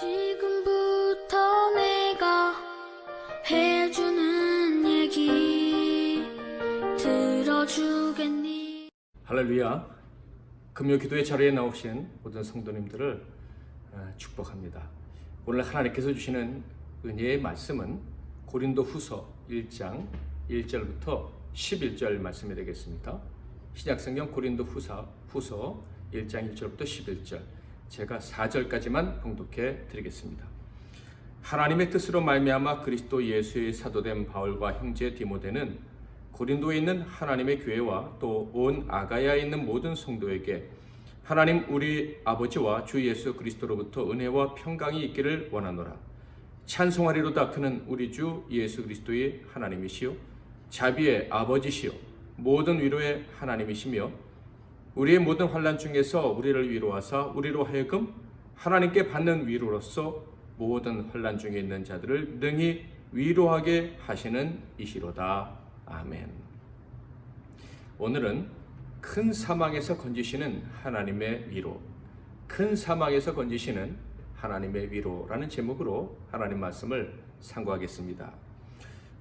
지금부터 내가 해주는 얘기 들어주겠니? 할렐루야. 금요 기도의 자리에 나오신 모든 성도님들을 축복합니다. 오늘 하나님께서 주시는 은혜의 말씀은 고린도 후서 1장 1절부터 11절 말씀이 되겠습니다. 신약성경 고린도 후서 1장 1절부터 11절, 제가 4절까지만 봉독해 드리겠습니다. 하나님의 뜻으로 말미암아 그리스도 예수의 사도된 바울과 형제 디모데는 고린도에 있는 하나님의 교회와 또 온 아가야에 있는 모든 성도에게 하나님 우리 아버지와 주 예수 그리스도로부터 은혜와 평강이 있기를 원하노라. 찬송하리로다. 그는 우리 주 예수 그리스도의 하나님이시요 자비의 아버지시요 모든 위로의 하나님이시며 우리의 모든 환난 중에서 우리를 위로하사 우리로 하여금 하나님께 받는 위로로서 모든 환난 중에 있는 자들을 능히 위로하게 하시는 이시로다. 아멘. 오늘은 큰 사망에서 건지시는 하나님의 위로, 큰 사망에서 건지시는 하나님의 위로라는 제목으로 하나님 말씀을 상고하겠습니다.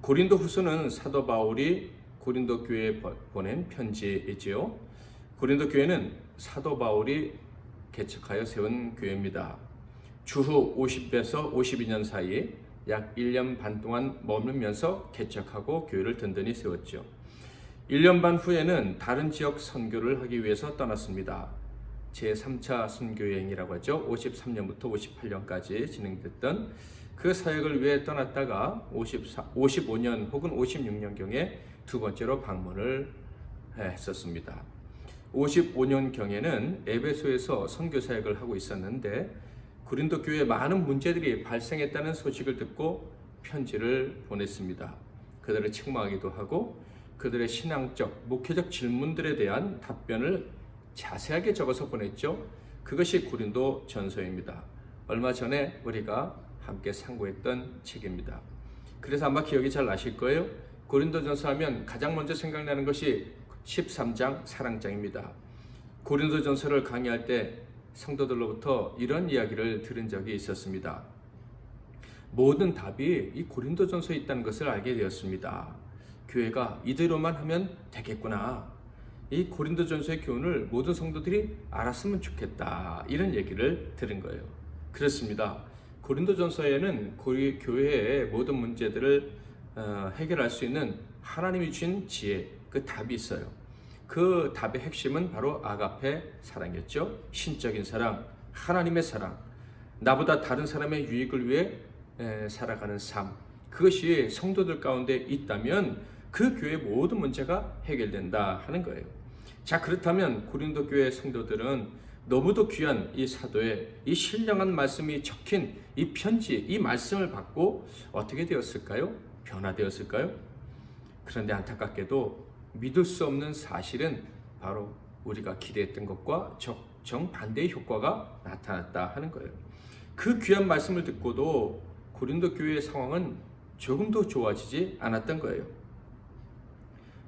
고린도 후서는 사도 바울이 고린도 교회에 보낸 편지이지요. 고린도 교회는 사도 바울이 개척하여 세운 교회입니다. 주후 50에서 52년 사이 약 1년 반 동안 머물면서 개척하고 교회를 든든히 세웠죠. 1년 반 후에는 다른 지역 선교를 하기 위해서 떠났습니다. 제3차 선교여행이라고 하죠. 53년부터 58년까지 진행됐던 그 사역을 위해 떠났다가 55년 혹은 56년경에 두 번째로 방문을 했었습니다. 55년경에는 에베소에서 선교 사역을 하고 있었는데 고린도 교회에 많은 문제들이 발생했다는 소식을 듣고 편지를 보냈습니다. 그들을 책망하기도 하고 그들의 신앙적, 목회적 질문들에 대한 답변을 자세하게 적어서 보냈죠. 그것이 고린도 전서입니다. 얼마 전에 우리가 함께 상고했던 책입니다. 그래서 아마 기억이 잘 나실 거예요. 고린도 전서 하면 가장 먼저 생각나는 것이 13장 사랑장입니다. 고린도 전서를 강의할 때 성도들로부터 이런 이야기를 들은 적이 있었습니다. 모든 답이 이 고린도 전서에 있다는 것을 알게 되었습니다. 교회가 이대로만 하면 되겠구나. 이 고린도 전서의 교훈을 모든 성도들이 알았으면 좋겠다. 이런 얘기를 들은 거예요. 그렇습니다. 고린도 전서에는 교회의 모든 문제들을 해결할 수 있는 하나님이 주신 지혜, 그 답이 있어요. 그 답의 핵심은 바로 아가페 사랑이었죠. 신적인 사랑, 하나님의 사랑, 나보다 다른 사람의 유익을 위해 살아가는 삶, 그것이 성도들 가운데 있다면 그 교회의 모든 문제가 해결된다 하는 거예요. 자, 그렇다면 고린도 교회 성도들은 너무도 귀한 이 사도의 이 신령한 말씀이 적힌 이 편지, 이 말씀을 받고 어떻게 되었을까요? 변화되었을까요? 그런데 안타깝게도 믿을 수 없는 사실은 바로 우리가 기대했던 것과 정반대의 효과가 나타났다 하는 거예요. 그 귀한 말씀을 듣고도 고린도 교회의 상황은 조금도 좋아지지 않았던 거예요.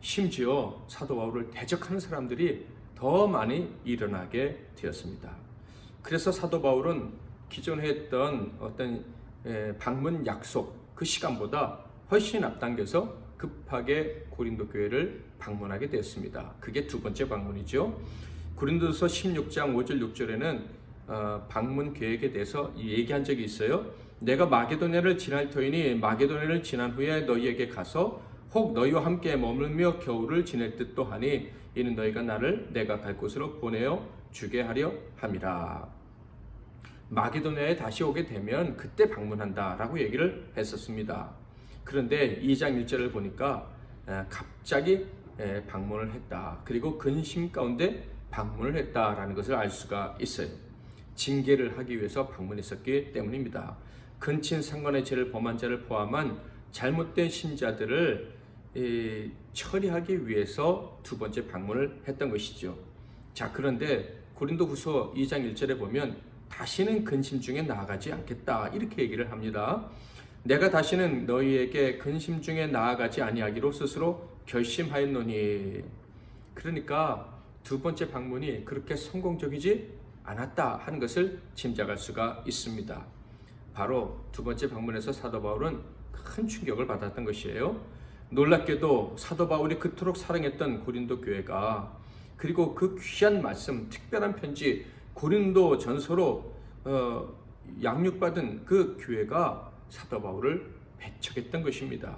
심지어 사도 바울을 대적하는 사람들이 더 많이 일어나게 되었습니다. 그래서 사도 바울은 기존에 했던 어떤 방문 약속 그 시간보다 훨씬 앞당겨서 급하게 고린도 교회를 방문하게 되었습니다. 그게 두 번째 방문이죠. 고린도서 16장 5절 6절에는 방문 계획에 대해서 얘기한 적이 있어요. 내가 마게도냐를 지날 터이니 마게도냐를 지난 후에 너희에게 가서 혹 너희와 함께 머물며 겨울을 지낼 듯도 하니 이는 너희가 나를 내가 갈 곳으로 보내어 주게 하려 함이라. 마게도냐에 다시 오게 되면 그때 방문한다 라고 얘기를 했었습니다. 그런데 2장 1절을 보니까 갑자기 방문을 했다. 그리고 근심 가운데 방문을 했다라는 것을 알 수가 있어요. 징계를 하기 위해서 방문했었기 때문입니다. 근친 상관의 죄를 범한 자를 포함한 잘못된 신자들을 처리하기 위해서 두 번째 방문을 했던 것이죠. 자, 그런데 고린도 후서 2장 1절에 보면 다시는 근심 중에 나아가지 않겠다 이렇게 얘기를 합니다. 내가 다시는 너희에게 근심 중에 나아가지 아니하기로 스스로 결심하였노니. 그러니까 두 번째 방문이 그렇게 성공적이지 않았다 하는 것을 짐작할 수가 있습니다. 바로 두 번째 방문에서 사도 바울은 큰 충격을 받았던 것이에요. 놀랍게도 사도 바울이 그토록 사랑했던 고린도 교회가, 그리고 그 귀한 말씀, 특별한 편지 고린도 전서로 양육받은 그 교회가 사도 바울을 배척했던 것입니다.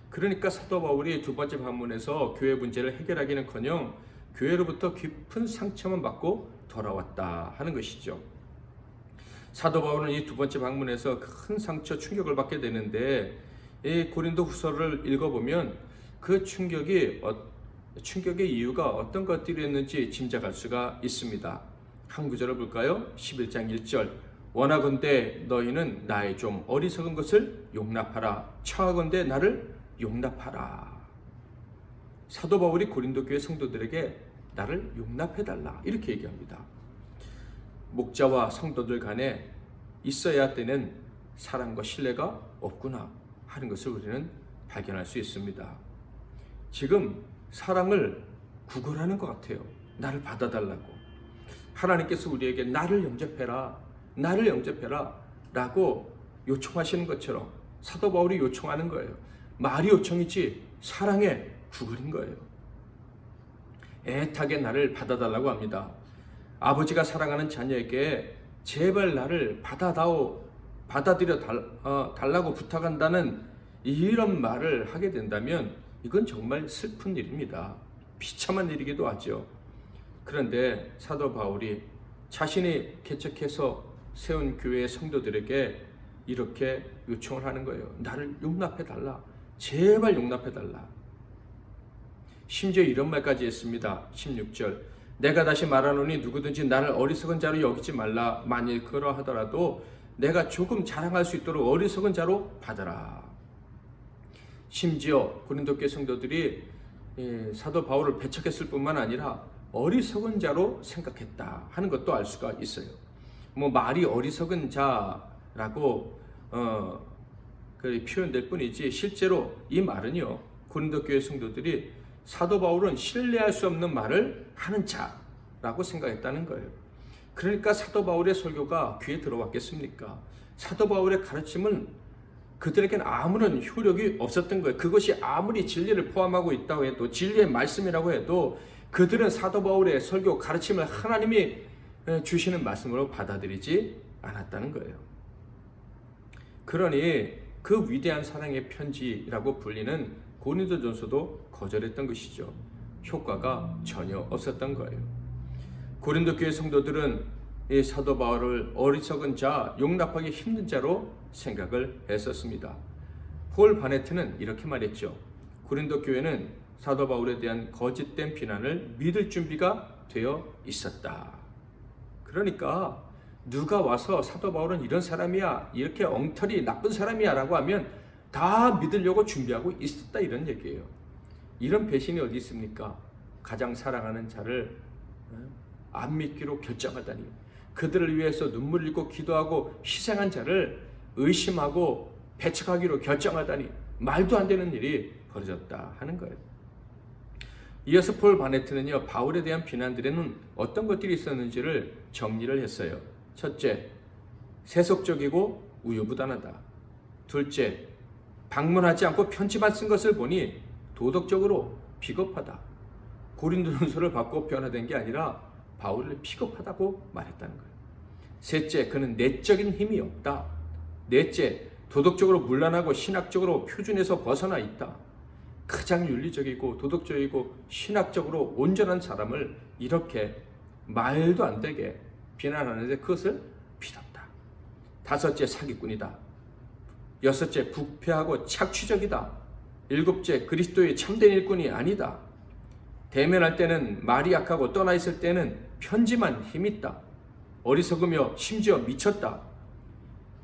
그러니까 사도 바울이 두 번째 방문에서 교회 문제를 해결하기는커녕 교회로부터 깊은 상처만 받고 돌아왔다 하는 것이죠. 사도 바울은 이 두 번째 방문에서 큰 상처, 충격을 받게 되는데, 이 고린도 후서를 읽어보면 그 충격의 이유가 어떤 것들이었는지 짐작할 수가 있습니다. 한 구절을 볼까요? 11장 1절. 원하건대 너희는 나의 좀 어리석은 것을 용납하라. 청하건대 나를 용납하라. 사도 바울이 고린도 교회 성도들에게 나를 용납해달라 이렇게 얘기합니다. 목자와 성도들 간에 있어야 되는 사랑과 신뢰가 없구나 하는 것을 우리는 발견할 수 있습니다. 지금 사랑을 구걸하는 것 같아요. 나를 받아달라고. 하나님께서 우리에게 나를 영접해라, 나를 영접해라 라고 요청하시는 것처럼 사도 바울이 요청하는 거예요. 말이 요청이지 사랑의 구걸인 거예요. 애타게 나를 받아달라고 합니다. 아버지가 사랑하는 자녀에게 제발 나를 받아들여 달라고 부탁한다는 이런 말을 하게 된다면 이건 정말 슬픈 일입니다. 비참한 일이기도 하죠. 그런데 사도 바울이 자신이 개척해서 세운 교회의 성도들에게 이렇게 요청을 하는 거예요. 나를 용납해달라. 제발 용납해달라. 심지어 이런 말까지 했습니다. 16절. 내가 다시 말하노니 누구든지 나를 어리석은 자로 여기지 말라. 만일 그러하더라도 내가 조금 자랑할 수 있도록 어리석은 자로 받아라. 심지어 고린도 교회 성도들이 사도 바울을 배척했을 뿐만 아니라 어리석은 자로 생각했다 하는 것도 알 수가 있어요. 말이 어리석은 자라고 표현될 뿐이지 실제로 이 말은요, 고린도 교회 성도들이 사도 바울은 신뢰할 수 없는 말을 하는 자라고 생각했다는 거예요. 그러니까 사도 바울의 설교가 귀에 들어왔겠습니까? 사도 바울의 가르침은 그들에게는 아무런 효력이 없었던 거예요. 그것이 아무리 진리를 포함하고 있다고 해도, 진리의 말씀이라고 해도 그들은 사도 바울의 설교, 가르침을 하나님이 주시는 말씀으로 받아들이지 않았다는 거예요. 그러니 그 위대한 사랑의 편지라고 불리는 고린도전서도 거절했던 것이죠. 효과가 전혀 없었던 거예요. 고린도 교회 성도들은 이 사도 바울을 어리석은 자, 용납하기 힘든 자로 생각을 했었습니다. 폴 바네트는 이렇게 말했죠. 고린도 교회는 사도 바울에 대한 거짓된 비난을 믿을 준비가 되어 있었다. 그러니까 누가 와서 사도 바울은 이런 사람이야, 이렇게 엉터리 나쁜 사람이야 라고 하면 다 믿으려고 준비하고 있었다, 이런 얘기예요. 이런 배신이 어디 있습니까? 가장 사랑하는 자를 안 믿기로 결정하다니, 그들을 위해서 눈물 흘리고 기도하고 희생한 자를 의심하고 배척하기로 결정하다니, 말도 안 되는 일이 벌어졌다 하는 거예요. 이어서 폴 바네트는요, 바울에 대한 비난들에는 어떤 것들이 있었는지를 정리를 했어요. 첫째, 세속적이고 우유부단하다. 둘째, 방문하지 않고 편지만 쓴 것을 보니 도덕적으로 비겁하다. 고린도전서를 받고 변화된 게 아니라 바울을 비겁하다고 말했다는 거예요. 셋째, 그는 내적인 힘이 없다. 넷째, 도덕적으로 문란하고 신학적으로 표준에서 벗어나 있다. 가장 윤리적이고 도덕적이고 신학적으로 온전한 사람을 이렇게 말도 안 되게 비난하는데 그것을 믿었다. 다섯째, 사기꾼이다. 여섯째, 부패하고 착취적이다. 일곱째, 그리스도의 참된 일꾼이 아니다. 대면할 때는 말이 약하고 떠나 있을 때는 편지만 힘있다. 어리석으며 심지어 미쳤다.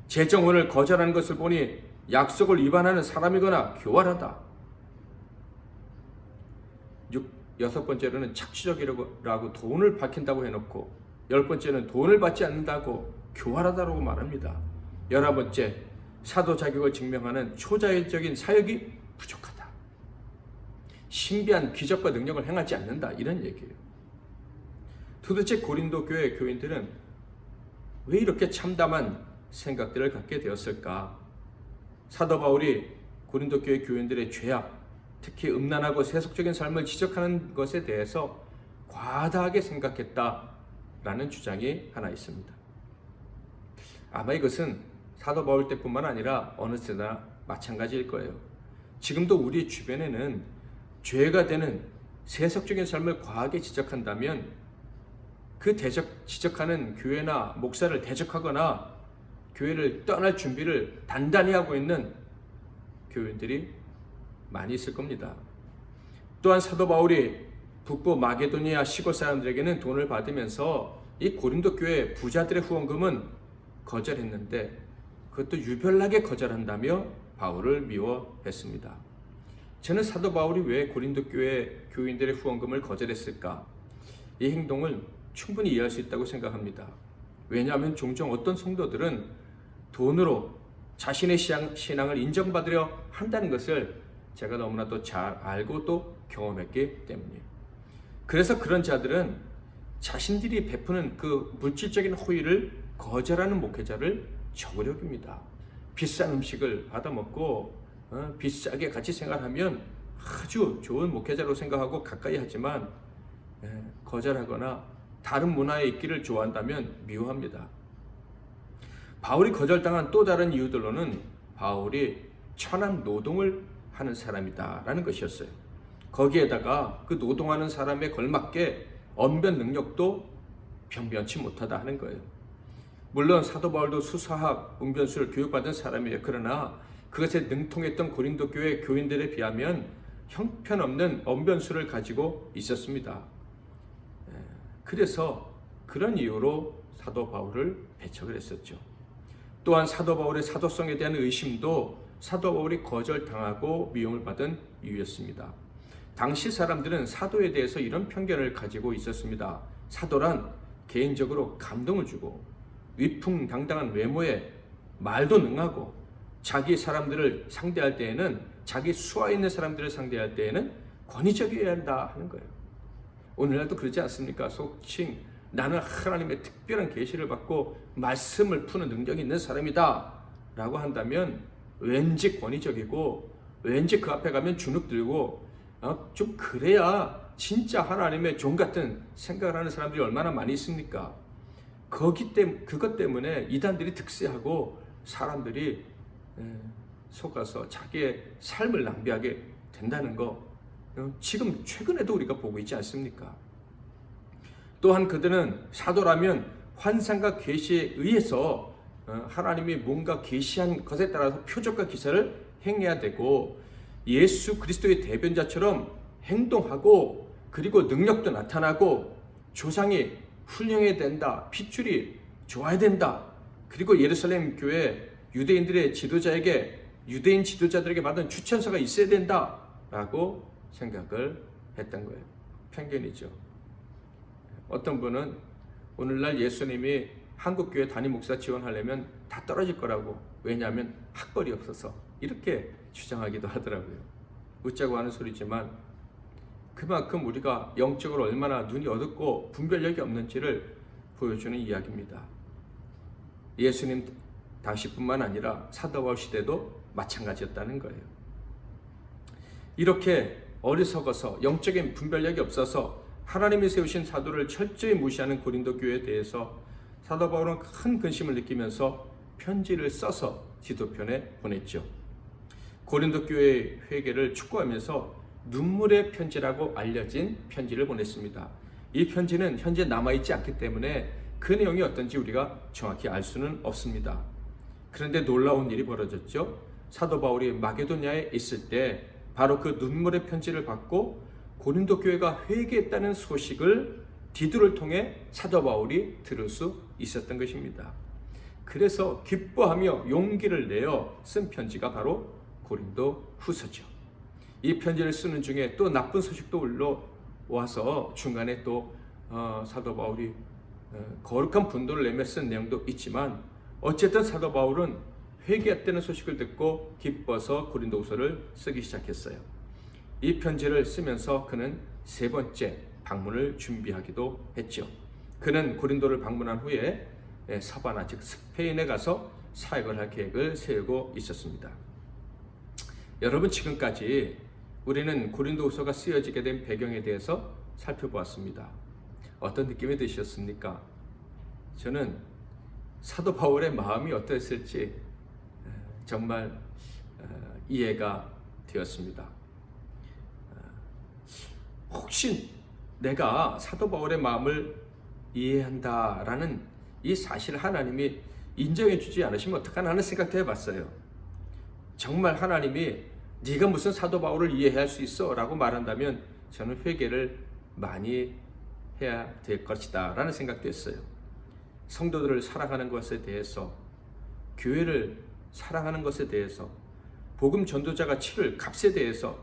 재정원을 거절하는 것을 보니 약속을 위반하는 사람이거나 교활하다. 여섯 번째로는 착취적이라고 돈을 밝힌다고 해놓고, 열 번째는 돈을 받지 않는다고 교활하다고 말합니다. 11번째, 사도 자격을 증명하는 초자율적인 사역이 부족하다. 신비한 기적과 능력을 행하지 않는다, 이런 얘기예요. 도대체 고린도 교회 교인들은 왜 이렇게 참담한 생각들을 갖게 되었을까? 사도 바울이 고린도 교회 교인들의 죄악, 특히 음란하고 세속적인 삶을 지적하는 것에 대해서 과다하게 생각했다라는 주장이 하나 있습니다. 아마 이것은 사도 바울 때뿐만 아니라 어느 때나 마찬가지일 거예요. 지금도 우리 주변에는 죄가 되는 세속적인 삶을 과하게 지적한다면 그 지적하는 교회나 목사를 대적하거나 교회를 떠날 준비를 단단히 하고 있는 교인들이 많이 있을 겁니다. 또한 사도 바울이 북부 마게도니아 시골 사람들에게는 돈을 받으면서 이 고린도 교회 부자들의 후원금은 거절했는데 그것도 유별나게 거절한다며 바울을 미워했습니다. 저는 사도 바울이 왜 고린도 교회 교인들의 후원금을 거절했을까? 이 행동을 충분히 이해할 수 있다고 생각합니다. 왜냐하면 종종 어떤 성도들은 돈으로 자신의 신앙을 인정받으려 한다는 것을 제가 너무나도 잘 알고 또 경험했기 때문이에요. 그래서 그런 자들은 자신들이 베푸는 그 물질적인 호의를 거절하는 목회자를 적으려 합니다. 비싼 음식을 받아먹고 비싸게 같이 생활하면 아주 좋은 목회자로 생각하고 가까이 하지만 거절하거나 다른 문화에 있기를 좋아한다면 미워합니다. 바울이 거절당한 또 다른 이유들로는 바울이 천한 노동을 하는 사람이다라는 것이었어요. 거기에다가 그 노동하는 사람에 걸맞게 언변 능력도 변변치 못하다 하는 거예요. 물론 사도 바울도 수사학, 웅변술을 교육받은 사람이에요. 그러나 그것에 능통했던 고린도 교회 교인들에 비하면 형편없는 언변술을 가지고 있었습니다. 그래서 그런 이유로 사도 바울을 배척을 했었죠. 또한 사도 바울의 사도성에 대한 의심도 사도 바울이 거절당하고 미움을 받은 이유였습니다. 당시 사람들은 사도에 대해서 이런 편견을 가지고 있었습니다. 사도란 개인적으로 감동을 주고 위풍당당한 외모에 말도 능하고 자기 사람들을 상대할 때에는 자기 수하 있는 사람들을 상대할 때에는 권위적이어야 한다 하는 거예요. 오늘날도 그러지 않습니까? 속칭 나는 하나님의 특별한 계시를 받고 말씀을 푸는 능력이 있는 사람이다 라고 한다면 왠지 권위적이고 왠지 그 앞에 가면 주눅 들고 좀 그래야 진짜 하나님의 종 같은 생각을 하는 사람들이 얼마나 많이 있습니까? 그것 때문에 이단들이 득세하고 사람들이 속아서 자기의 삶을 낭비하게 된다는 거 지금 최근에도 우리가 보고 있지 않습니까? 또한 그들은 사도라면 환상과 계시에 의해서 하나님이 뭔가 계시한 것에 따라서 표적과 기사를 행해야 되고 예수 그리스도의 대변자처럼 행동하고 그리고 능력도 나타나고 조상이 훌륭해야 된다, 핏줄이 좋아야 된다, 그리고 예루살렘 교회 유대인들의 유대인 지도자들에게 받은 추천서가 있어야 된다 라고 생각을 했던 거예요. 편견이죠. 어떤 분은 오늘날 예수님이 한국교회 담임 목사 지원하려면 다 떨어질 거라고, 왜냐하면 학벌이 없어서, 이렇게 주장하기도 하더라고요. 웃자고 하는 소리지만 그만큼 우리가 영적으로 얼마나 눈이 어둡고 분별력이 없는지를 보여주는 이야기입니다. 예수님 당시뿐만 아니라 사도 바울 시대도 마찬가지였다는 거예요. 이렇게 어리석어서 영적인 분별력이 없어서 하나님이 세우신 사도를 철저히 무시하는 고린도 교회에 대해서 사도 바울은 큰 근심을 느끼면서 편지를 써서 디도편에 보냈죠. 고린도 교회의 회개를 촉구하면서 눈물의 편지라고 알려진 편지를 보냈습니다. 이 편지는 현재 남아있지 않기 때문에 그 내용이 어떤지 우리가 정확히 알 수는 없습니다. 그런데 놀라운 일이 벌어졌죠. 사도 바울이 마게도냐에 있을 때 바로 그 눈물의 편지를 받고 고린도 교회가 회개했다는 소식을 디도를 통해 사도 바울이 들을 수 있었던 것입니다. 그래서 기뻐하며 용기를 내어 쓴 편지가 바로 고린도 후서죠. 이 편지를 쓰는 중에 또 나쁜 소식도 올라와서 중간에 또 사도 바울이 거룩한 분노를 내며 쓴 내용도 있지만 어쨌든 사도 바울은 회개했다는 소식을 듣고 기뻐서 고린도 후서를 쓰기 시작했어요. 이 편지를 쓰면서 그는 세 번째 방문을 준비하기도 했죠. 그는 고린도를 방문한 후에 서바나 즉 스페인에 가서 사역을 할 계획을 세우고 있었습니다. 여러분, 지금까지 우리는 고린도후서가 쓰여지게 된 배경에 대해서 살펴보았습니다. 어떤 느낌이 드셨습니까? 저는 사도 바울의 마음이 어떠했을지 정말 이해가 되었습니다. 혹시 내가 사도 바울의 마음을 이해한다라는 이 사실을 하나님이 인정해 주지 않으시면 어떡하나 하는 생각도 해봤어요. 정말 하나님이 네가 무슨 사도 바울을 이해할 수 있어? 라고 말한다면 저는 회개를 많이 해야 될 것이다 라는 생각도 했어요. 성도들을 사랑하는 것에 대해서, 교회를 사랑하는 것에 대해서, 복음 전도자가 치를 값에 대해서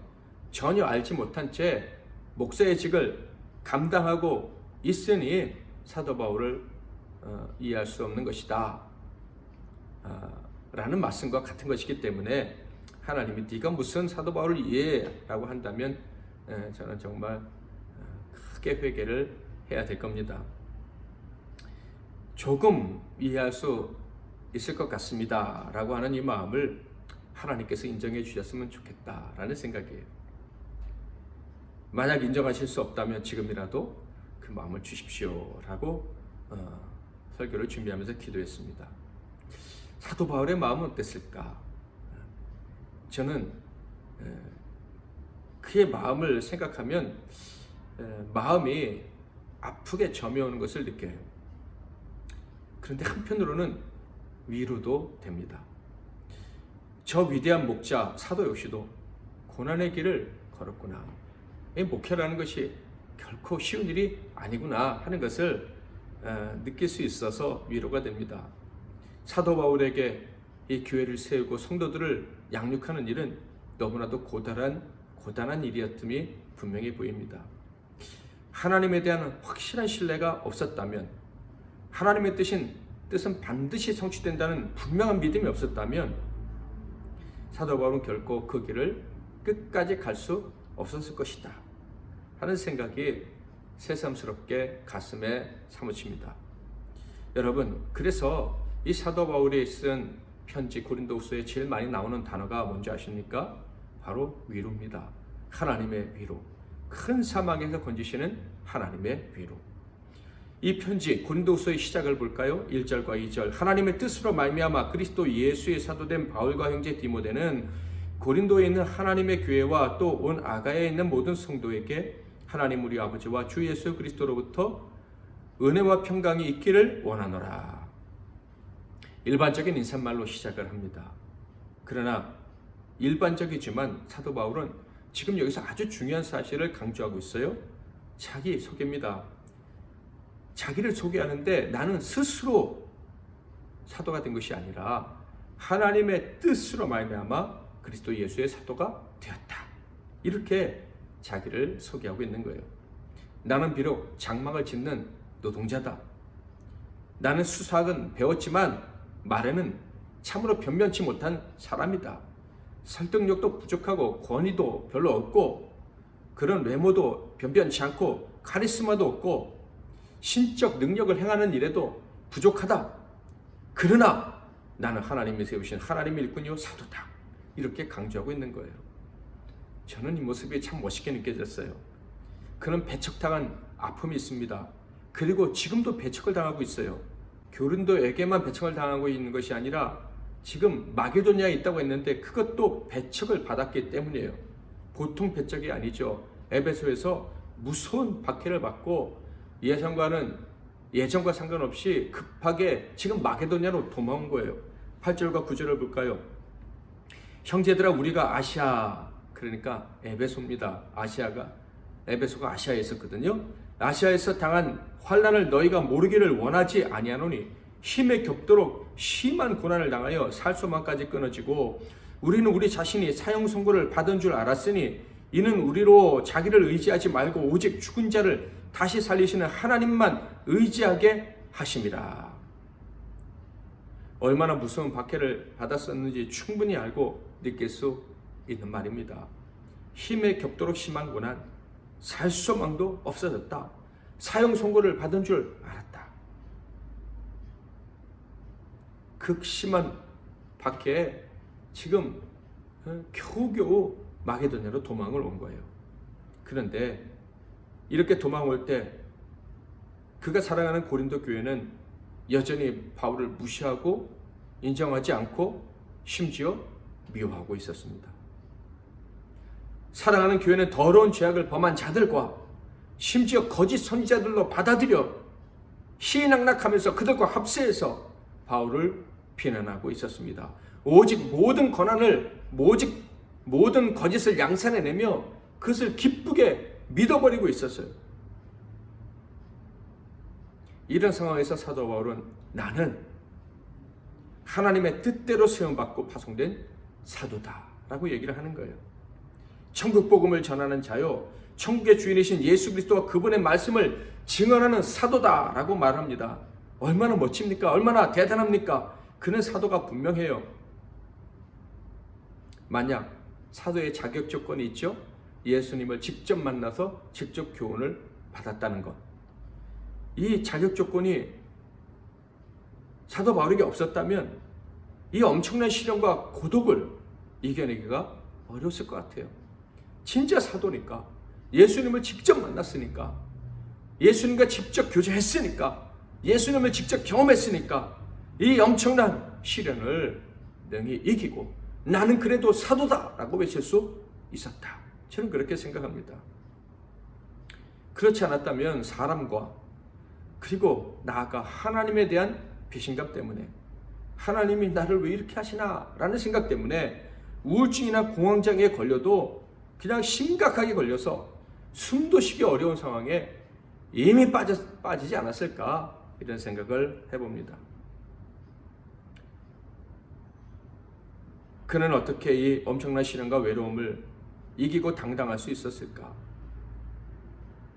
전혀 알지 못한 채 목사의 직을 감당하고 있으니 사도 바울을 이해할 수 없는 것이다 라는 말씀과 같은 것이기 때문에 하나님이 네가 무슨 사도 바울을 이해라고 한다면 저는 정말 크게 회개를 해야 될 겁니다. 조금 이해할 수 있을 것 같습니다 라고 하는 이 마음을 하나님께서 인정해 주셨으면 좋겠다라는 생각이에요. 만약 인정하실 수 없다면 지금이라도 그 마음을 주십시오 라고 설교를 준비하면서 기도했습니다. 사도 바울의 마음은 어땠을까? 저는 그의 마음을 생각하면 마음이 아프게 점여오는 것을 느껴요. 그런데 한편으로는 위로도 됩니다. 저 위대한 목자 사도 역시도 고난의 길을 걸었구나. 이 목회라는 것이 결코 쉬운 일이 아니구나 하는 것을 느낄 수 있어서 위로가 됩니다. 사도 바울에게 이 교회를 세우고 성도들을 양육하는 일은 너무나도 고단한 일이었음이 분명히 보입니다. 하나님에 대한 확실한 신뢰가 없었다면, 하나님의 뜻은 반드시 성취된다는 분명한 믿음이 없었다면 사도 바울은 결코 그 길을 끝까지 갈 수 없었을 것이다 하는 생각이 새삼스럽게 가슴에 사무칩니다. 여러분, 그래서 이 사도 바울이 쓴 편지 고린도후서에 제일 많이 나오는 단어가 뭔지 아십니까? 바로 위로입니다. 하나님의 위로. 큰 사망에서 건지시는 하나님의 위로. 이 편지 고린도후서의 시작을 볼까요? 1절과 2절. 하나님의 뜻으로 말미암아 그리스도 예수의 사도된 바울과 형제 디모데는 고린도에 있는 하나님의 교회와 또 온 아가야에 있는 모든 성도에게 하나님 우리 아버지와 주 예수 그리스도로부터 은혜와 평강이 있기를 원하노라. 일반적인 인사말로 시작을 합니다. 그러나 일반적이지만 사도 바울은 지금 여기서 아주 중요한 사실을 강조하고 있어요. 자기 소개입니다. 자기를 소개하는데 나는 스스로 사도가 된 것이 아니라 하나님의 뜻으로 말미암아 그리스도 예수의 사도가 되었다. 이렇게 자기를 소개하고 있는 거예요. 나는 비록 장막을 짓는 노동자다. 나는 수사학은 배웠지만 말에는 참으로 변변치 못한 사람이다. 설득력도 부족하고 권위도 별로 없고 그런 외모도 변변치 않고 카리스마도 없고 신적 능력을 행하는 일에도 부족하다. 그러나 나는 하나님이 세우신 하나님의 일꾼이요 사도다. 이렇게 강조하고 있는 거예요. 저는 이 모습이 참 멋있게 느껴졌어요. 그는 배척당한 아픔이 있습니다. 그리고 지금도 배척을 당하고 있어요. 고린도에게만 배척을 당하고 있는 것이 아니라 지금 마게도냐에 있다고 했는데 그것도 배척을 받았기 때문이에요. 보통 배척이 아니죠. 에베소에서 무서운 박해를 받고 예전과 상관없이 급하게 지금 마게도냐로 도망온 거예요. 8절과 9절을 볼까요? 형제들아 우리가 아시아, 그러니까 에베소입니다. 에베소가 아시아에 있었거든요. 아시아에서 당한 환난을 너희가 모르기를 원하지 아니하노니 힘에 겹도록 심한 고난을 당하여 살 소망까지 끊어지고 우리는 우리 자신이 사형 선고를 받은 줄 알았으니 이는 우리로 자기를 의지하지 말고 오직 죽은 자를 다시 살리시는 하나님만 의지하게 하심이라. 얼마나 무서운 박해를 받았었는지 충분히 알고 느낄 수 있는 말입니다. 힘에 겹도록 심한 고난, 살 소망도 없어졌다. 사형 선고를 받은 줄 알았다. 극심한 밖에 지금 겨우겨우 마게도냐로 도망을 온 거예요. 그런데 이렇게 도망올 때 그가 사랑하는 고린도 교회는 여전히 바울을 무시하고 인정하지 않고 심지어 미워하고 있었습니다. 사랑하는 교회는 더러운 죄악을 범한 자들과 심지어 거짓 선지자들로 받아들여 희낙락하면서 그들과 합세해서 바울을 비난하고 있었습니다. 오직 모든 권한을 모든 거짓을 양산해내며 그것을 기쁘게 믿어버리고 있었어요. 이런 상황에서 사도 바울은 나는 하나님의 뜻대로 세움받고 파송된 사도다라고 얘기를 하는 거예요. 천국 복음을 전하는 자요, 천국의 주인이신 예수 그리스도와 그분의 말씀을 증언하는 사도다라고 말합니다. 얼마나 멋집니까? 얼마나 대단합니까? 그는 사도가 분명해요. 만약 사도의 자격 조건이 있죠? 예수님을 직접 만나서 직접 교훈을 받았다는 것. 이 자격 조건이 사도 바울에게 없었다면 이 엄청난 시련과 고독을 이겨내기가 어려웠을 것 같아요. 진짜 사도니까, 예수님을 직접 만났으니까, 예수님과 직접 교제했으니까, 예수님을 직접 경험했으니까 이 엄청난 시련을 능히 이기고 나는 그래도 사도다라고 외칠 수 있었다. 저는 그렇게 생각합니다. 그렇지 않았다면 사람과 그리고 나아가 하나님에 대한 배신감 때문에 하나님이 나를 왜 이렇게 하시나 라는 생각 때문에 우울증이나 공황장애에 걸려도 그냥 심각하게 걸려서 숨도 쉬기 어려운 상황에 이미 빠지지 않았을까 이런 생각을 해봅니다. 그는 어떻게 이 엄청난 시련과 외로움을 이기고 당당할 수 있었을까?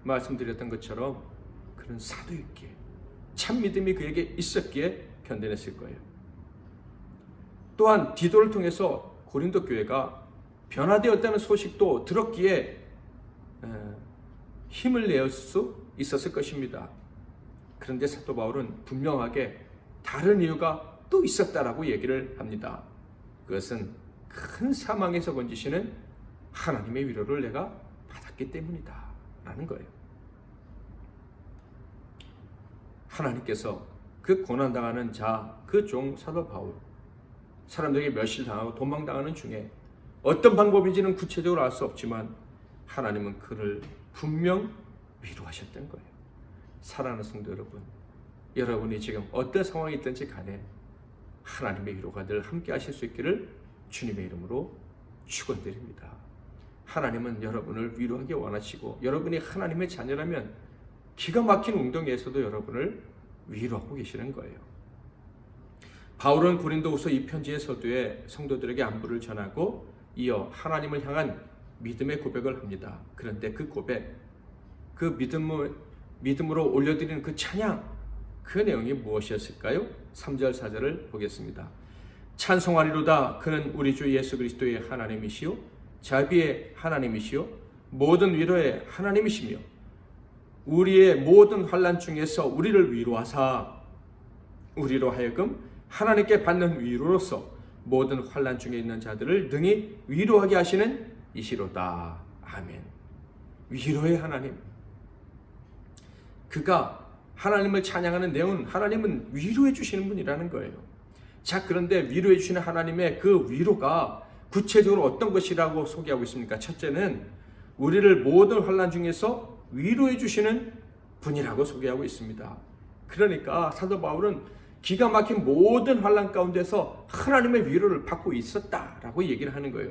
말씀드렸던 것처럼 그는 사도였기에, 참 믿음이 그에게 있었기에 견뎌냈을 거예요. 또한 디도를 통해서 고린도 교회가 변화되었다는 소식도 들었기에 힘을 낼 수 있었을 것입니다. 그런데 사도 바울은 분명하게 다른 이유가 또 있었다라고 얘기를 합니다. 그것은 큰 사망에서 건지시는 하나님의 위로를 내가 받았기 때문이다 라는 거예요. 하나님께서 그 고난당하는 자, 그 종 사도 바울, 사람들에게 멸시당하고 도망당하는 중에 어떤 방법인지는 구체적으로 알 수 없지만 하나님은 그를 분명 위로하셨던 거예요. 사랑하는 성도 여러분, 여러분이 지금 어떤 상황이 있든지 간에 하나님의 위로가 늘 함께 하실 수 있기를 주님의 이름으로 축원드립니다. 하나님은 여러분을 위로하기 원하시고 여러분이 하나님의 자녀라면 기가 막힌 웅덩이에서도 여러분을 위로하고 계시는 거예요. 바울은 고린도후서 이 편지의 서두에 성도들에게 안부를 전하고 이어 하나님을 향한 믿음의 고백을 합니다. 그런데 그 고백, 그 믿음으로 올려드리는 그 찬양, 그 내용이 무엇이었을까요? 3절 4절을 보겠습니다. 찬송하리로다. 그는 우리 주 예수 그리스도의 하나님이시요 자비의 하나님이시요 모든 위로의 하나님이시며 우리의 모든 환난 중에서 우리를 위로하사 우리로 하여금 하나님께 받는 위로로서 모든 환난 중에 있는 자들을 능히 위로하게 하시는 이시로다. 아멘. 위로의 하나님. 그가 하나님을 찬양하는 내용은 하나님은 위로해 주시는 분이라는 거예요. 자, 그런데 위로해 주시는 하나님의 그 위로가 구체적으로 어떤 것이라고 소개하고 있습니까? 첫째는 우리를 모든 환난 중에서 위로해 주시는 분이라고 소개하고 있습니다. 그러니까 사도 바울은 기가 막힌 모든 환난 가운데서 하나님의 위로를 받고 있었다라고 얘기를 하는 거예요.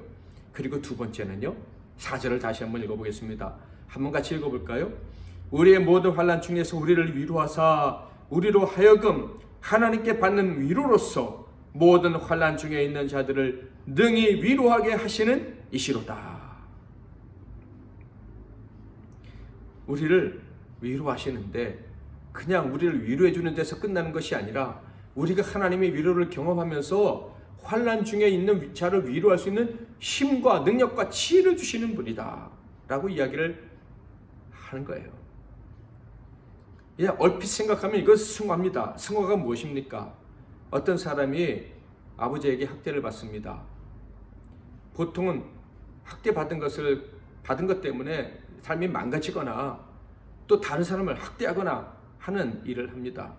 그리고 두 번째는요, 4절을 다시 한번 읽어보겠습니다. 한번 같이 읽어볼까요? 우리의 모든 환난 중에서 우리를 위로하사 우리로 하여금 하나님께 받는 위로로서 모든 환난 중에 있는 자들을 능히 위로하게 하시는 이시로다. 우리를 위로하시는데 그냥 우리를 위로해 주는 데서 끝나는 것이 아니라 우리가 하나님의 위로를 경험하면서 환난 중에 있는 자를 위로할 수 있는 힘과 능력과 지혜를 주시는 분이다 라고 이야기를 하는 거예요. 얼핏 생각하면 이거 승화입니다. 승화가 무엇입니까? 어떤 사람이 아버지에게 학대를 받습니다. 보통은 학대받은 것 때문에 삶이 망가지거나 또 다른 사람을 학대하거나 하는 일을 합니다.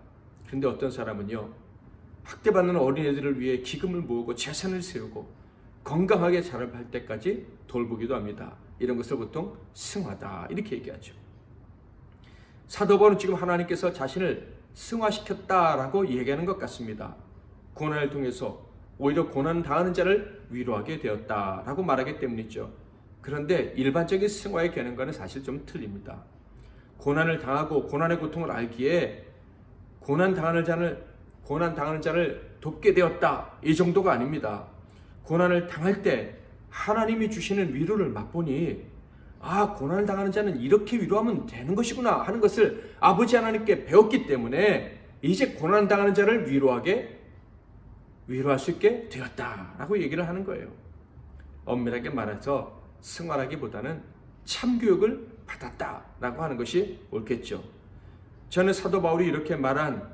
그런데 어떤 사람은요, 학대받는 어린애들을 위해 기금을 모으고 재산을 세우고 건강하게 자라할 때까지 돌보기도 합니다. 이런 것을 보통 승화다 이렇게 얘기하죠. 사도 바울은 지금 하나님께서 자신을 승화시켰다라고 얘기하는 것 같습니다. 고난을 통해서 오히려 고난 당하는 자를 위로하게 되었다라고 말하기 때문이죠. 그런데 일반적인 승화의 개념과는 사실 좀 틀립니다. 고난을 당하고 고난의 고통을 알기에 고난 당하는 자를 돕게 되었다 이 정도가 아닙니다. 고난을 당할 때 하나님이 주시는 위로를 맛보니 고난을 당하는 자는 이렇게 위로하면 되는 것이구나 하는 것을 아버지 하나님께 배웠기 때문에 이제 고난 당하는 자를 위로할 수 있게 되었다라고 얘기를 하는 거예요. 엄밀하게 말해서 승화라기보다는 참교육을 받았다라고 하는 것이 옳겠죠. 저는 사도 바울이 이렇게 말한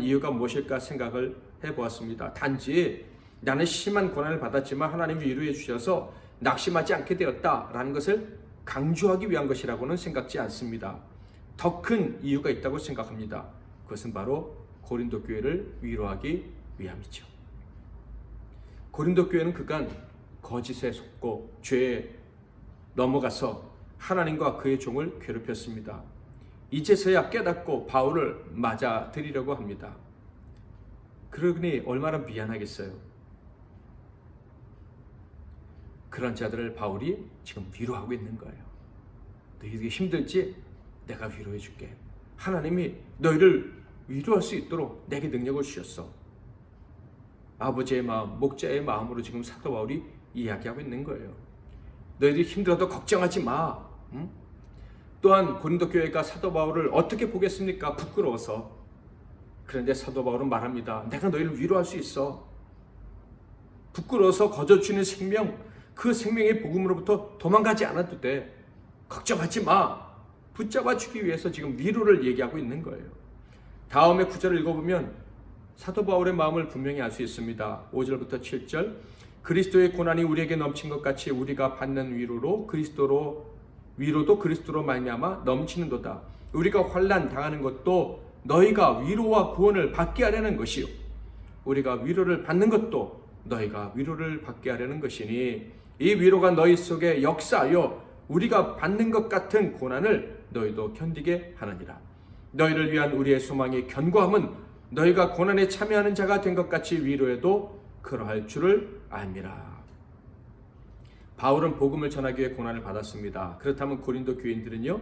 이유가 무엇일까 생각을 해보았습니다. 단지 나는 심한 고난을 받았지만 하나님이 위로해 주셔서 낙심하지 않게 되었다라는 것을 강조하기 위한 것이라고는 생각지 않습니다. 더 큰 이유가 있다고 생각합니다. 그것은 바로 고린도 교회를 위로하기 위함이죠. 고린도 교회는 그간 거짓에 속고 죄에 넘어가서 하나님과 그의 종을 괴롭혔습니다. 이제서야 깨닫고 바울을 맞아들이려고 합니다. 그러니 얼마나 미안하겠어요. 그런 자들을 바울이 지금 위로하고 있는 거예요. 너희들이 힘들지? 내가 위로해 줄게. 하나님이 너희를 위로할 수 있도록 내게 능력을 주셨어. 아버지의 마음, 목자의 마음으로 지금 사도 바울이 이야기하고 있는 거예요. 너희들이 힘들어도 걱정하지 마. 응? 또한 고린도 교회가 사도 바울을 어떻게 보겠습니까? 부끄러워서. 그런데 사도 바울은 말합니다. 내가 너희를 위로할 수 있어. 부끄러워서 거저주는 생명, 그 생명의 복음으로부터 도망가지 않아도 돼. 걱정하지 마. 붙잡아 주기 위해서 지금 위로를 얘기하고 있는 거예요. 다음에 9절을 읽어보면 사도 바울의 마음을 분명히 알 수 있습니다. 5절부터 7절. 그리스도의 고난이 우리에게 넘친 것 같이 우리가 받는 위로도 그리스도로 말미암아 넘치는도다. 우리가 환난 당하는 것도 너희가 위로와 구원을 받게 하려는 것이요, 우리가 위로를 받는 것도 너희가 위로를 받게 하려는 것이니 이 위로가 너희 속에 역사하여 우리가 받는 것 같은 고난을 너희도 견디게 하느니라. 너희를 위한 우리의 소망이 견고함은 너희가 고난에 참여하는 자가 된 것 같이 위로해도 그러할 줄을 알미라. 바울은 복음을 전하기 위해 고난을 받았습니다. 그렇다면 고린도 교인들은요,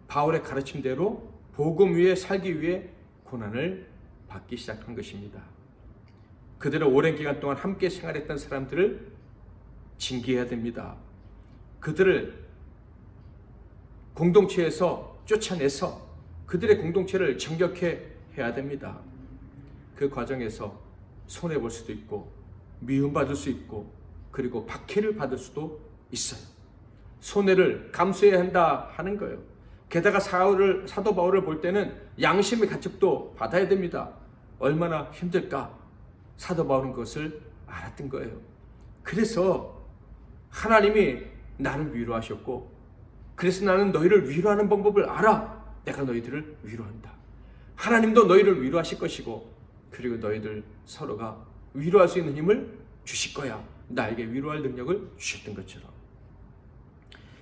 바울의 가르침대로 복음 위에 살기 위해 고난을 받기 시작한 것입니다. 그들은 오랜 기간 동안 함께 생활했던 사람들을 징계해야 됩니다. 그들을 공동체에서 쫓아내서 그들의 공동체를 정결해야 됩니다. 그 과정에서 손해볼 수도 있고 미움받을 수 있고 그리고 박해를 받을 수도 있어요. 손해를 감수해야 한다 하는 거예요. 게다가 사도 바울을 볼 때는 양심의 가책도 받아야 됩니다. 얼마나 힘들까? 사도 바울은 그것을 알았던 거예요. 그래서 하나님이 나를 위로하셨고, 그래서 나는 너희를 위로하는 방법을 알아. 내가 너희들을 위로한다. 하나님도 너희를 위로하실 것이고, 그리고 너희들 서로가 위로할 수 있는 힘을 주실 거야. 나에게 위로할 능력을 주셨던 것처럼.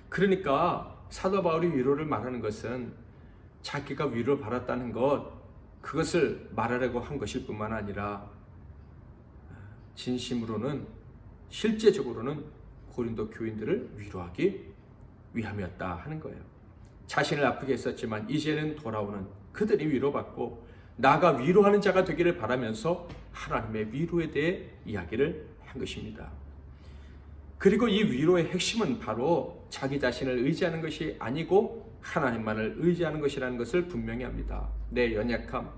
그러니까 사도 바울이 위로를 말하는 것은 자기가 위로를 받았다는 것, 그것을 말하려고 한 것일 뿐만 아니라 진심으로는, 실제적으로는 고린도 교인들을 위로하기 위함이었다 하는 거예요. 자신을 아프게 했었지만 이제는 돌아오는 그들이 위로받고 나가 위로하는 자가 되기를 바라면서 하나님의 위로에 대해 이야기를 한 것입니다. 그리고 이 위로의 핵심은 바로 자기 자신을 의지하는 것이 아니고 하나님만을 의지하는 것이라는 것을 분명히 합니다. 내 연약함,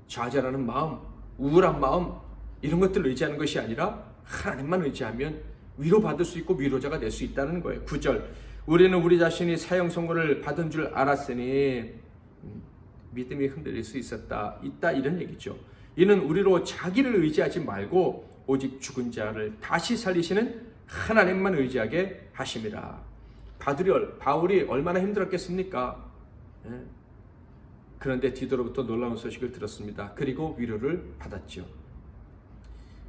좌절하는 마음, 우울한 마음, 이런 것들을 의지하는 것이 아니라 하나님만 의지하면 위로받을 수 있고 위로자가 될 수 있다는 거예요. 9절. 우리는 우리 자신이 사형 선고를 받은 줄 알았으니 믿음이 흔들릴 수 있다 이런 얘기죠. 이는 우리로 자기를 의지하지 말고 오직 죽은 자를 다시 살리시는 하나님만 의지하게 하심이라. 바울이 얼마나 힘들었겠습니까? 그런데 디도로부터 놀라운 소식을 들었습니다. 그리고 위로를 받았죠.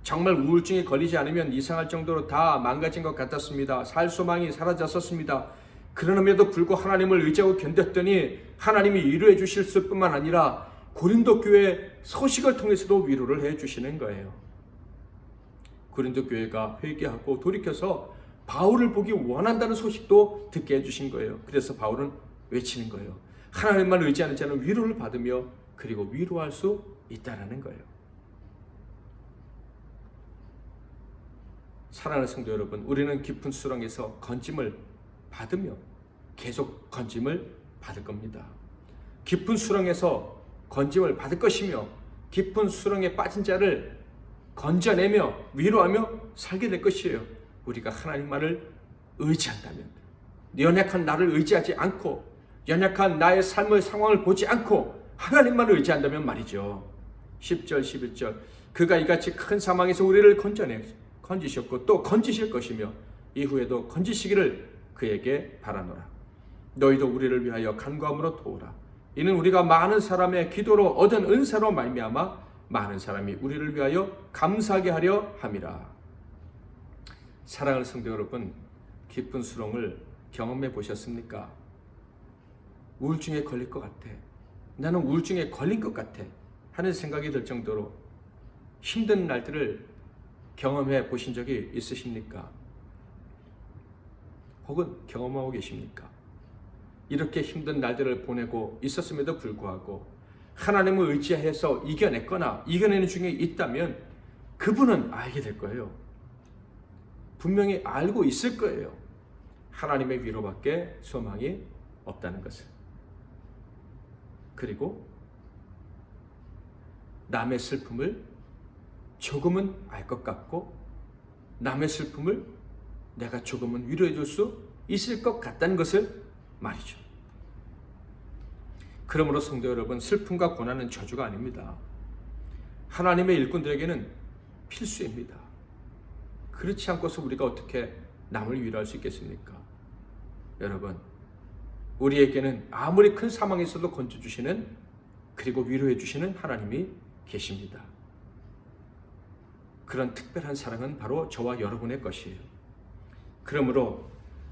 정말 우울증에 걸리지 않으면 이상할 정도로 다 망가진 것 같았습니다. 살 소망이 사라졌었습니다. 그럼에도 불구하고 하나님을 의지하고 견뎠더니 하나님이 위로해 주실 뿐만 아니라 고린도 교회 소식을 통해서도 위로를 해 주시는 거예요. 고린도 교회가 회개하고 돌이켜서 바울을 보기 원한다는 소식도 듣게 해주신 거예요. 그래서 바울은 외치는 거예요. 하나님만 의지하는 자는 위로를 받으며 그리고 위로할 수 있다는 거예요. 사랑하는 성도 여러분, 우리는 깊은 수렁에서 건짐을 받으며 계속 건짐을 받을 겁니다. 깊은 수렁에서 건짐을 받을 것이며 깊은 수렁에 빠진 자를 건져내며 위로하며 살게 될 것이에요. 우리가 하나님만을 의지한다면, 연약한 나를 의지하지 않고 연약한 나의 삶의 상황을 보지 않고 하나님만을 의지한다면 말이죠. 10절 11절 그가 이같이 큰 사망에서 우리를 건지셨고 또 건지실 것이며 이후에도 건지시기를 그에게 바라노라. 너희도 우리를 위하여 간구함으로 도우라. 이는 우리가 많은 사람의 기도로 얻은 은사로 말미암아 많은 사람이 우리를 위하여 감사하게 하려 함이라. 사랑하는 성도 여러분, 깊은 수렁을 경험해 보셨습니까? 우울증에 걸릴 것 같아, 나는 우울증에 걸린 것 같아 하는 생각이 들 정도로 힘든 날들을 경험해 보신 적이 있으십니까? 혹은 경험하고 계십니까? 이렇게 힘든 날들을 보내고 있었음에도 불구하고 하나님을 의지해서 이겨냈거나 이겨내는 중에 있다면 그분은 알게 될 거예요. 분명히 알고 있을 거예요. 하나님의 위로밖에 소망이 없다는 것을. 그리고 남의 슬픔을 조금은 알 것 같고 남의 슬픔을 내가 조금은 위로해 줄 수 있을 것 같다는 것을 말이죠. 그러므로 성도 여러분, 슬픔과 고난은 저주가 아닙니다. 하나님의 일꾼들에게는 필수입니다. 그렇지 않고서 우리가 어떻게 남을 위로할 수 있겠습니까? 여러분, 우리에게는 아무리 큰 사망에서도 건져주시는 그리고 위로해 주시는 하나님이 계십니다. 그런 특별한 사랑은 바로 저와 여러분의 것이에요. 그러므로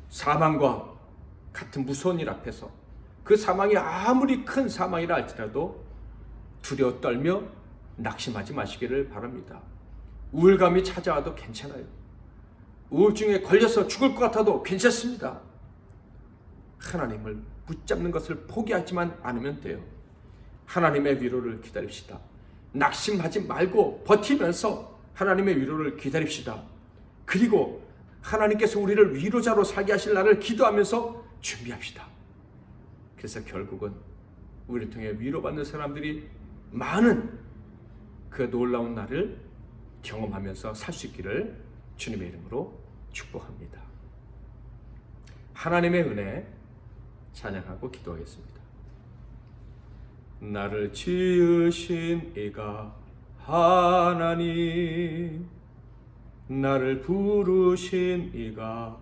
사망과 같은 무서운 일 앞에서 그 사망이 아무리 큰 사망이라 할지라도 두려워 떨며 낙심하지 마시기를 바랍니다. 우울감이 찾아와도 괜찮아요. 우울증에 걸려서 죽을 것 같아도 괜찮습니다. 하나님을 붙잡는 것을 포기하지만 않으면 돼요. 하나님의 위로를 기다립시다. 낙심하지 말고 버티면서 하나님의 위로를 기다립시다. 그리고 하나님께서 우리를 위로자로 살게 하실 날을 기도하면서 준비합시다. 그래서 결국은 우리를 통해 위로받는 사람들이 많은 그 놀라운 날을 경험하면서 살 수 있기를 주님의 이름으로 축복합니다. 하나님의 은혜 찬양하고 기도하겠습니다. 나를 지으신 이가 하나님, 나를 부르신 이가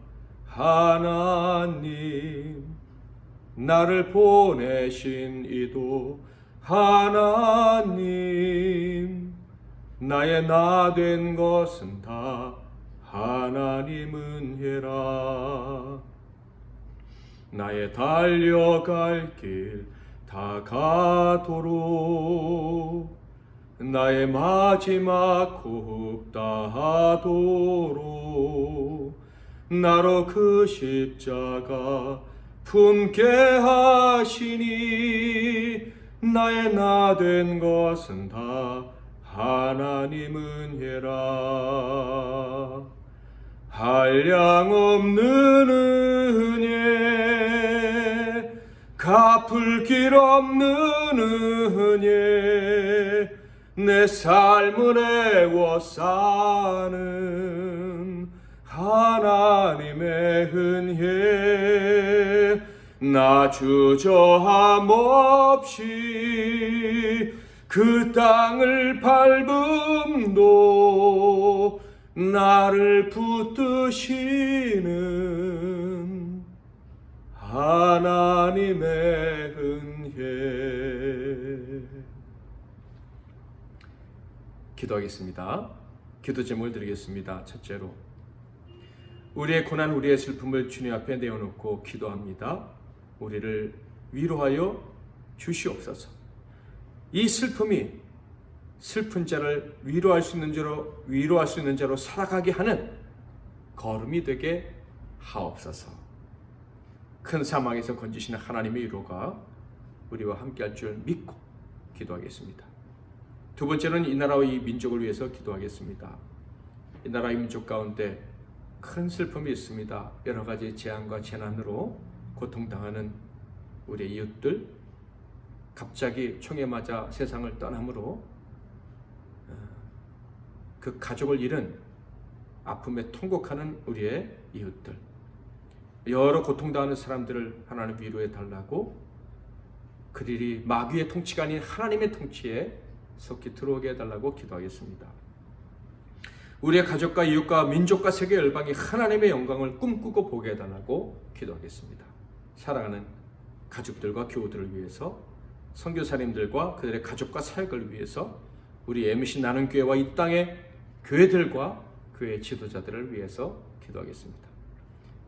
하나님, 나를 보내신 이도 하나님, 나의 나 된 것은 다 하나님 은혜라. 나의 달려갈 길 다 가도록 나의 마지막 호흡 다하도록 나로 그 십자가 품게 하시니 나의 나 된 것은 다 하나님 은혜라. 한량없는 은혜, 갚을 길 없는 은혜, 내 삶을 애워싸는 하나님의 은혜. 나 주저함 없이 그 땅을 밟음도 나를 붙드시는 하나님의 은혜. 기도하겠습니다. 기도 제목을 드리겠습니다. 첫째로, 우리의 고난, 우리의 슬픔을 주님 앞에 내어놓고 기도합니다. 우리를 위로하여 주시옵소서. 이 슬픔이 슬픈 자를 위로할 수 있는 자로 살아가게 하는 걸음이 되게 하옵소서. 큰 사망에서 건지시는 하나님의 위로가 우리와 함께할 줄 믿고 기도하겠습니다. 두 번째는 이 나라와 이 민족을 위해서 기도하겠습니다. 이 나라 이 민족 가운데 큰 슬픔이 있습니다. 여러 가지 재앙과 재난으로 고통당하는 우리의 이웃들, 갑자기 총에 맞아 세상을 떠남으로 그 가족을 잃은 아픔에 통곡하는 우리의 이웃들, 여러 고통당하는 사람들을 하나님 위로해 달라고, 그들이 마귀의 통치가 아닌 하나님의 통치에 속히 들어오게 해달라고 기도하겠습니다. 우리의 가족과 이웃과 민족과 세계 열방이 하나님의 영광을 꿈꾸고 보게 해달라고 기도하겠습니다. 사랑하는 가족들과 교우들을 위해서, 선교사님들과 그들의 가족과 사역을 위해서, 우리 MC 나는 교회와 이 땅의 교회들과 교회 지도자들을 위해서 기도하겠습니다.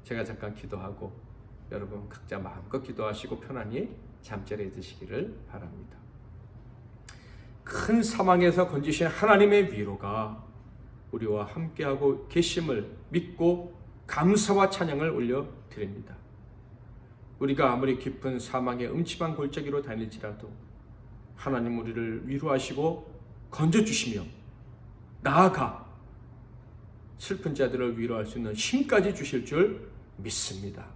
제가 잠깐 기도하고 여러분 각자 마음껏 기도하시고 편안히 잠자리에 드시기를 바랍니다. 큰 사망에서 건지신 하나님의 위로가 우리와 함께하고 계심을 믿고 감사와 찬양을 올려드립니다. 우리가 아무리 깊은 사망의 음침한 골짜기로 다닐지라도 하나님 우리를 위로하시고 건져주시며 나아가 슬픈 자들을 위로할 수 있는 힘까지 주실 줄 믿습니다.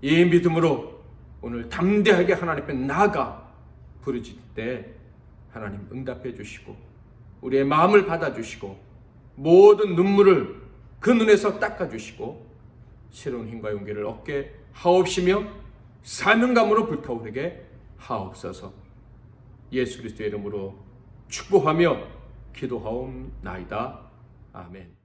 이 믿음으로 오늘 담대하게 하나님 앞에 나아가 부르짖을 때 하나님 응답해 주시고 우리의 마음을 받아주시고 모든 눈물을 그 눈에서 닦아주시고 새로운 힘과 용기를 얻게 하옵시며 사명감으로 불타오르게 하옵소서. 예수 그리스도의 이름으로 축복하며 기도하옵나이다. 아멘.